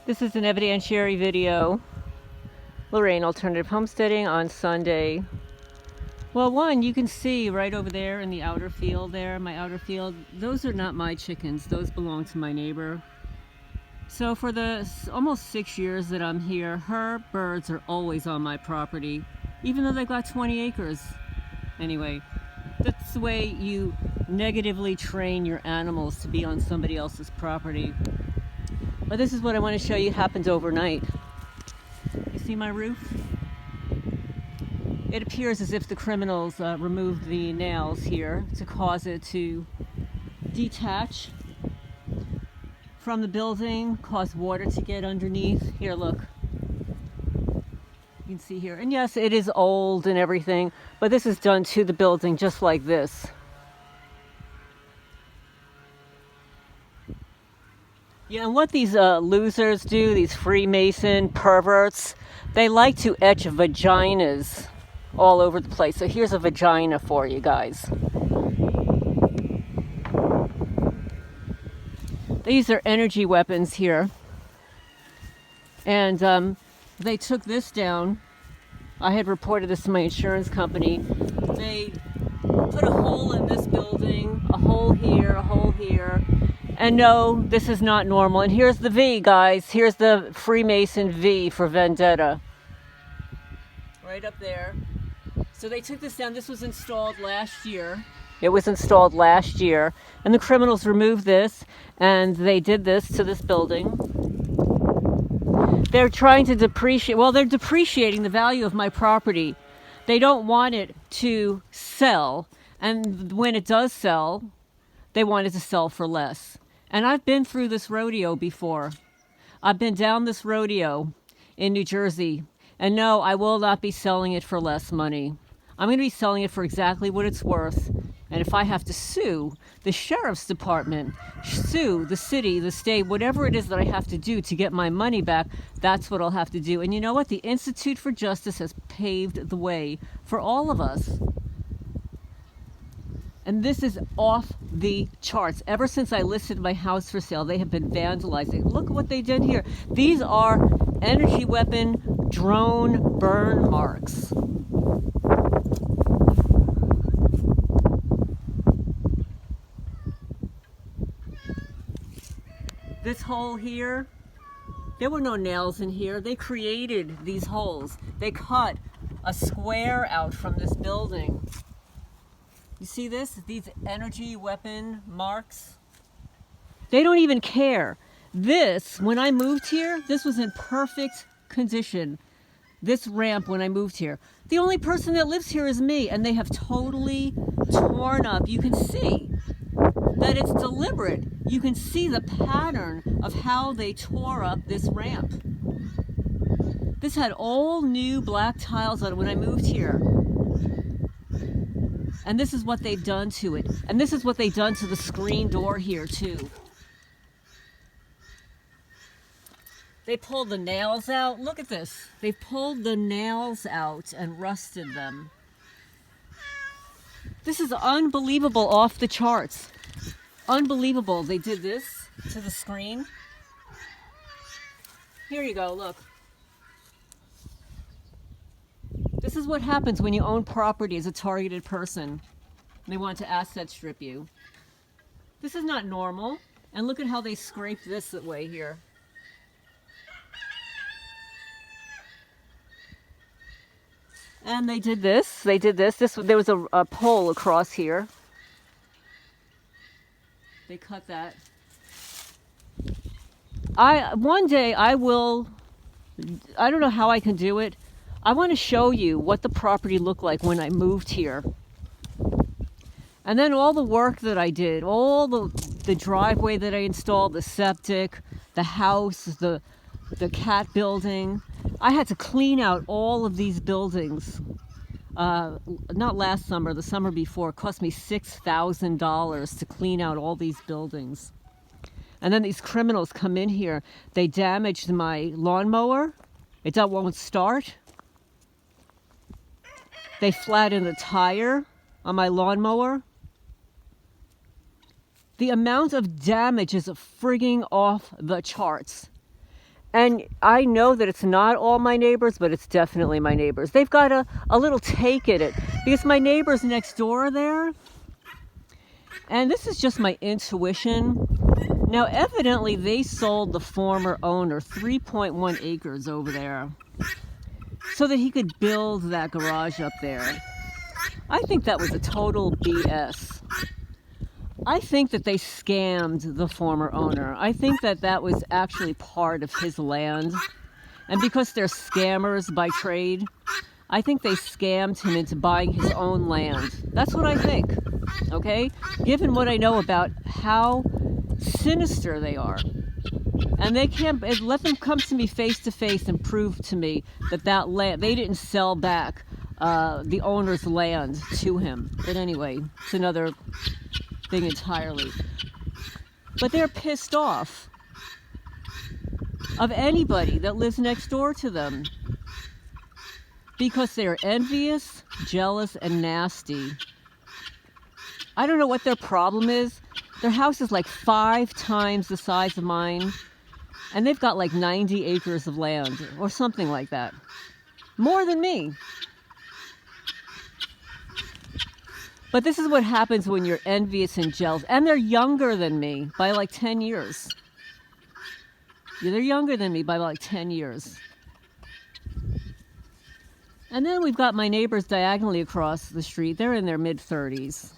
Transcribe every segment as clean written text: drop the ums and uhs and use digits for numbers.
This is an evidentiary video. Lorraine Alternative Homesteading on Sunday. Well, one, you can see right over there in the outer field there, my outer field, those are not my chickens. Those belong to my neighbor. So for the almost 6 years that I'm here, her birds are always on my property, even though they've got 20 acres. Anyway, that's the way you negatively train your animals to be on somebody else's property. But this is what I want to show you happened overnight. You see my roof? It appears as if the criminals removed the nails here to cause it to detach from the building, cause water to get underneath. Here, look. You can see here. And yes, it is old and everything, but this is done to the building just like this. Yeah, and what these losers do, these Freemason perverts, they like to etch vaginas all over the place. So here's a vagina for you guys. These are energy weapons here. And they took this down. I had reported this to my insurance company. They put a hole in this building, a hole here, a hole here. And no, this is not normal. And here's the V, guys. Here's the Freemason V for Vendetta. Right up there. So they took this down. This was installed last year. It was installed last year. And the criminals removed this. And they did this to this building. They're trying to depreciate. Well, they're depreciating the value of my property. They don't want it to sell. And when it does sell, they want it to sell for less. And I've been through this rodeo before. I've been down this rodeo in New Jersey. And no, I will not be selling it for less money. I'm going to be selling it for exactly what it's worth. And if I have to sue the sheriff's department, sue the city, the state, whatever it is that I have to do to get my money back, that's what I'll have to do. And you know what? The Institute for Justice has paved the way for all of us. And this is off the charts. Ever since I listed my house for sale, they have been vandalizing. Look at what they did here. These are energy weapon drone burn marks. This hole here, there were no nails in here. They created these holes. They cut a square out from this building. You see this? These energy weapon marks? They don't even care. This, when I moved here, this was in perfect condition. This ramp when I moved here. The only person that lives here is me, and they have totally torn up. You can see that it's deliberate. You can see the pattern of how they tore up this ramp. This had all new black tiles on it when I moved here. And this is what they've done to it. And this is what they've done to the screen door here, too. They pulled the nails out. Look at this. They pulled the nails out and rusted them. This is unbelievable, off the charts. Unbelievable. They did this to the screen. Here you go, look. This is what happens when you own property as a targeted person. They want to asset strip you. This is not normal. And look at how they scraped this way here. And they did this. They did this. There was a pole across here. They cut that. One day I don't know how I can do it. I want to show you what the property looked like when I moved here. And then all the work that I did, all the driveway that I installed, the septic, the house, the cat building. I had to clean out all of these buildings. Not last summer, the summer before. It cost me $6,000 to clean out all these buildings. And then these criminals come in here. They damaged my lawnmower. It won't start. They flattened a tire on my lawnmower. The amount of damage is frigging off the charts. And I know that it's not all my neighbors, but it's definitely my neighbors. They've got a little take at it because my neighbors next door there, and this is just my intuition. Now, evidently, they sold the former owner 3.1 acres over there so that he could build that garage up there. I think that was a total BS. I think that they scammed the former owner. I think that that was actually part of his land. And because they're scammers by trade, I think they scammed him into buying his own land. That's what I think, okay? Given what I know about how sinister they are. And they can't, let them come to me face to face and prove to me that that land, they didn't sell back the owner's land to him. But anyway, it's another thing entirely. But they're pissed off of anybody that lives next door to them because they're envious, jealous, and nasty. I don't know what their problem is. Their house is like 5 times the size of mine, and they've got like 90 acres of land or something like that. More than me. But this is what happens when you're envious and jealous. And they're younger than me by like 10 years. Yeah, they're younger than me by like 10 years. And then we've got my neighbors diagonally across the street. They're in their mid-30s.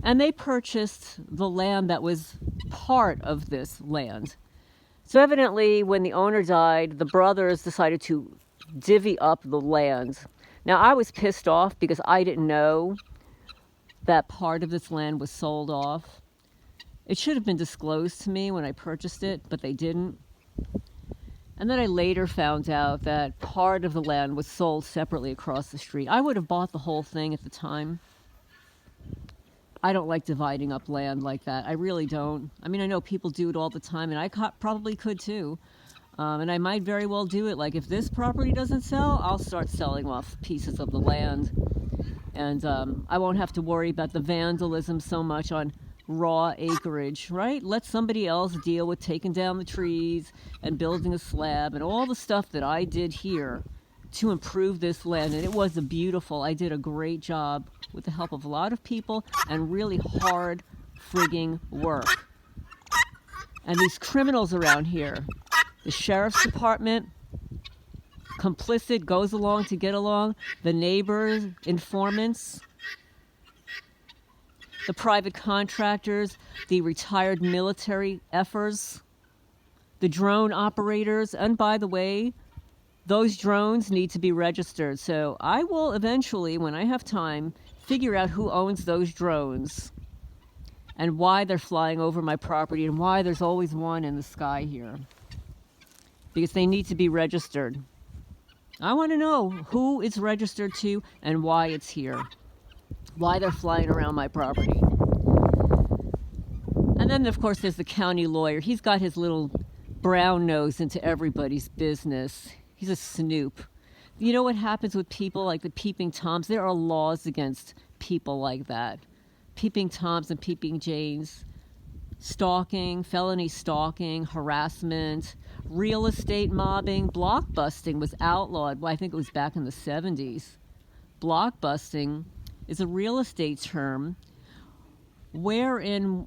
And they purchased the land that was part of this land. So evidently, when the owner died, the brothers decided to divvy up the land. Now, I was pissed off because I didn't know that part of this land was sold off. It should have been disclosed to me when I purchased it, but they didn't. And then I later found out that part of the land was sold separately across the street. I would have bought the whole thing at the time. I don't like dividing up land like that. I really don't. I mean, I know people do it all the time, and I probably could too. And I might very well do it. Like, if this property doesn't sell, I'll start selling off pieces of the land. And I won't have to worry about the vandalism so much on raw acreage, right? Let somebody else deal with taking down the trees and building a slab and all the stuff that I did here to improve this land. And it was I did a great job with the help of a lot of people and really hard frigging work. And these criminals around here, the sheriff's department, complicit, goes along to get along, the neighbors, informants, the private contractors, the retired military effers, the drone operators, and by the way, those drones need to be registered. So I will eventually, when I have time, figure out who owns those drones and why they're flying over my property and why there's always one in the sky here. Because they need to be registered. I want to know who it's registered to and why it's here. Why they're flying around my property. And then, of course, there's the county lawyer. He's got his little brown nose into everybody's business. He's a snoop. You know what happens with people like the peeping Toms? There are laws against people like that. Peeping Toms and peeping Janes. Stalking, felony stalking, harassment, real estate mobbing, blockbusting was outlawed. Well, I think it was back in the 70s. Blockbusting is a real estate term wherein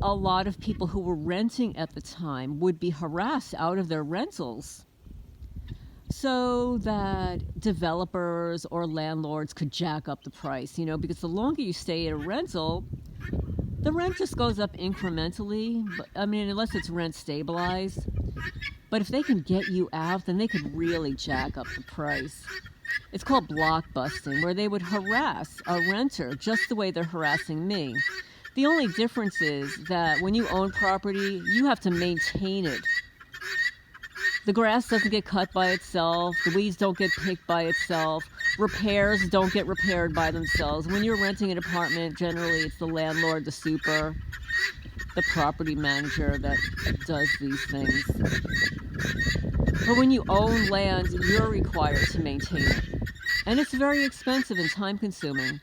a lot of people who were renting at the time would be harassed out of their rentals so that developers or landlords could jack up the price, because the longer you stay at a rental, the rent just goes up incrementally. I mean, unless it's rent stabilized. But if they can get you out, then they could really jack up the price. It's called blockbusting, where they would harass a renter just the way they're harassing me. The only difference is that when you own property, you have to maintain it. The grass doesn't get cut by itself. The weeds don't get picked by itself. Repairs don't get repaired by themselves. When you're renting an apartment, generally it's the landlord, the super, the property manager that does these things. But when you own land, you're required to maintain it. And it's very expensive and time-consuming.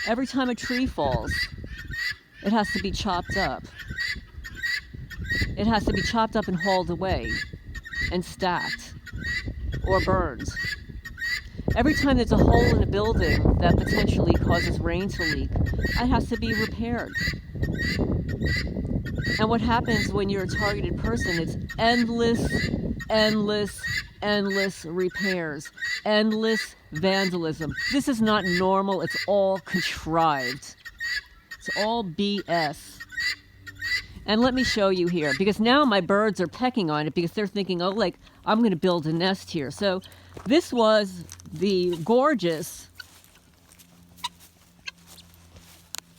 Every time a tree falls, it has to be chopped up. it has to be chopped up and hauled away and stacked or burned. Every time there's a hole in a building that potentially causes rain to leak, it has to be repaired. And what happens when you're a targeted person, it's endless repairs, endless vandalism. This is not normal, it's all contrived. It's all BS. And let me show you here, because now my birds are pecking on it because they're thinking, oh, like, I'm going to build a nest here. So this was the gorgeous,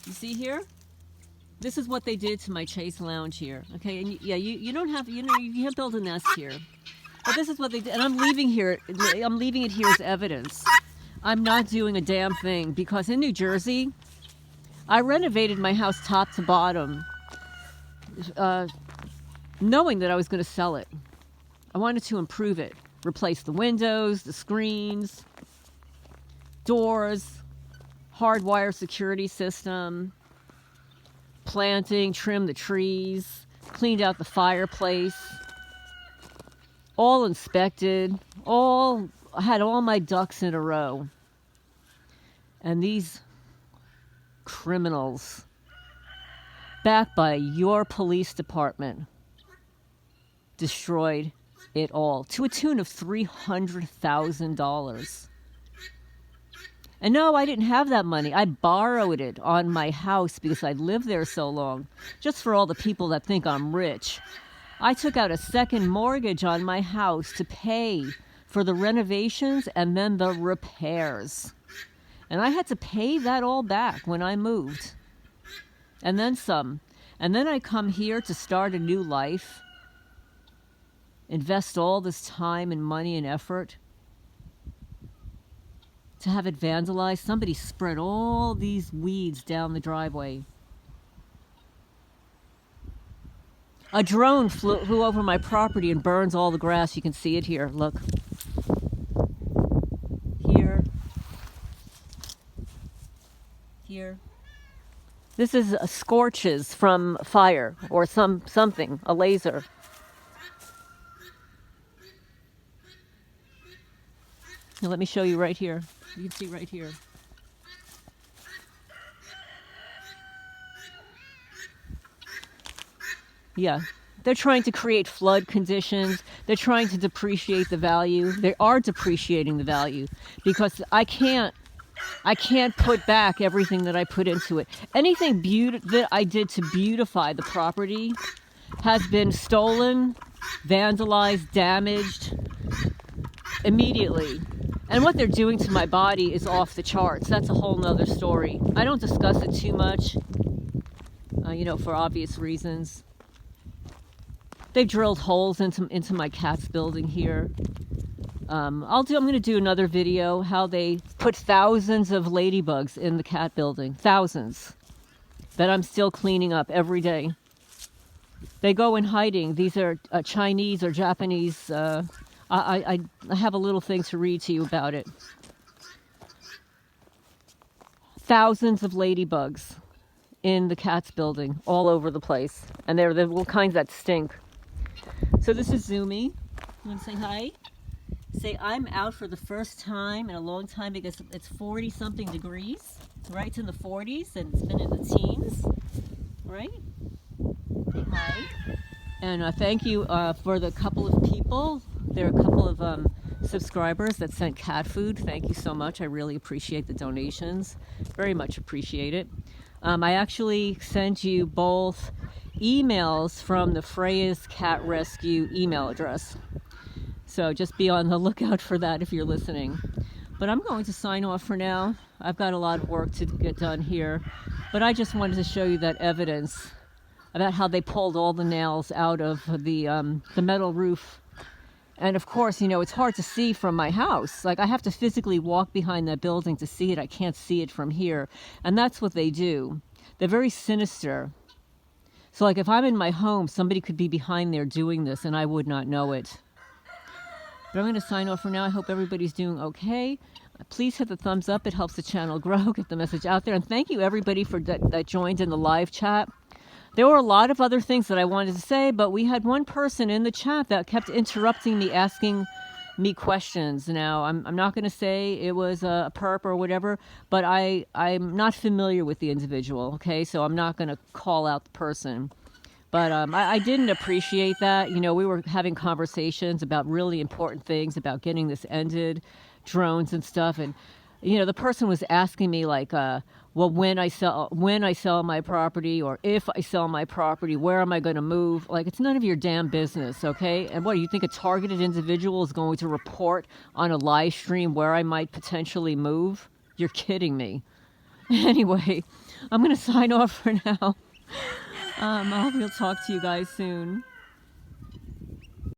you see here? This is what they did to my Chase Lounge here. Okay, and yeah, you don't have, you can't build a nest here. But this is what they did, and I'm leaving it here as evidence. I'm not doing a damn thing, because in New Jersey, I renovated my house top to bottom, knowing that I was going to sell it. I wanted to improve it, replace the windows, the screens, doors, hardwire security system, planting, trim the trees, cleaned out the fireplace, all inspected, I had all my ducks in a row. And these criminals, backed by your police department, destroyed it all to a tune of $300,000. And no, I didn't have that money. I borrowed it on my house because I'd lived there so long, just for all the people that think I'm rich. I took out a second mortgage on my house to pay for the renovations and then the repairs. And I had to pay that all back when I moved. And then some. And then I come here to start a new life, invest all this time and money and effort to have it vandalized. Somebody spread all these weeds down the driveway. A drone flew over my property and burns all the grass. You can see it here. Look. Here. Here. This is scorches from fire or something, a laser. Now let me show you right here. You can see right here. Yeah, they're trying to create flood conditions. They're trying to depreciate the value. They are depreciating the value because I can't put back everything that I put into it. Anything that I did to beautify the property has been stolen, vandalized, damaged immediately. And what they're doing to my body is off the charts. That's a whole nother story. I don't discuss it too much, for obvious reasons. They've drilled holes into my cat's building here. I'm going to do another video how they put thousands of ladybugs in the cat building. Thousands. That I'm still cleaning up every day. They go in hiding. These are Chinese or Japanese. I have a little thing to read to you about it. Thousands of ladybugs in the cat's building all over the place. And they're the little kinds that stink. So this is Zumi. You want to say hi? Say, I'm out for the first time in a long time because it's 40-something degrees, right? It's in the 40s and it's been in the teens, right? Say hi. And thank you for the couple of people. There are a couple of subscribers that sent cat food. Thank you so much. I really appreciate the donations. Very much appreciate it. I actually sent you both emails from the Freya's Cat Rescue email address. So just be on the lookout for that if you're listening. But I'm going to sign off for now. I've got a lot of work to get done here. But I just wanted to show you that evidence about how they pulled all the nails out of the metal roof. And of course, it's hard to see from my house. Like, I have to physically walk behind that building to see it. I can't see it from here. And that's what they do. They're very sinister. So like if I'm in my home, somebody could be behind there doing this and I would not know it. But I'm going to sign off for now. I hope everybody's doing okay. Please hit the thumbs up. It helps the channel grow, get the message out there. And thank you everybody that joined in the live chat. There were a lot of other things that I wanted to say, but we had one person in the chat that kept interrupting me, asking me questions. Now, I'm not going to say it was a perp or whatever, but I'm not familiar with the individual, okay? So I'm not going to call out the person. But I didn't appreciate that. You know, we were having conversations about really important things, about getting this ended, drones and stuff. And, you know, the person was asking me like, well, when I sell my property, or if I sell my property, where am I going to move? Like, it's none of your damn business, okay? And what, you think a targeted individual is going to report on a live stream where I might potentially move? You're kidding me. Anyway, I'm going to sign off for now. I hope we'll talk to you guys soon.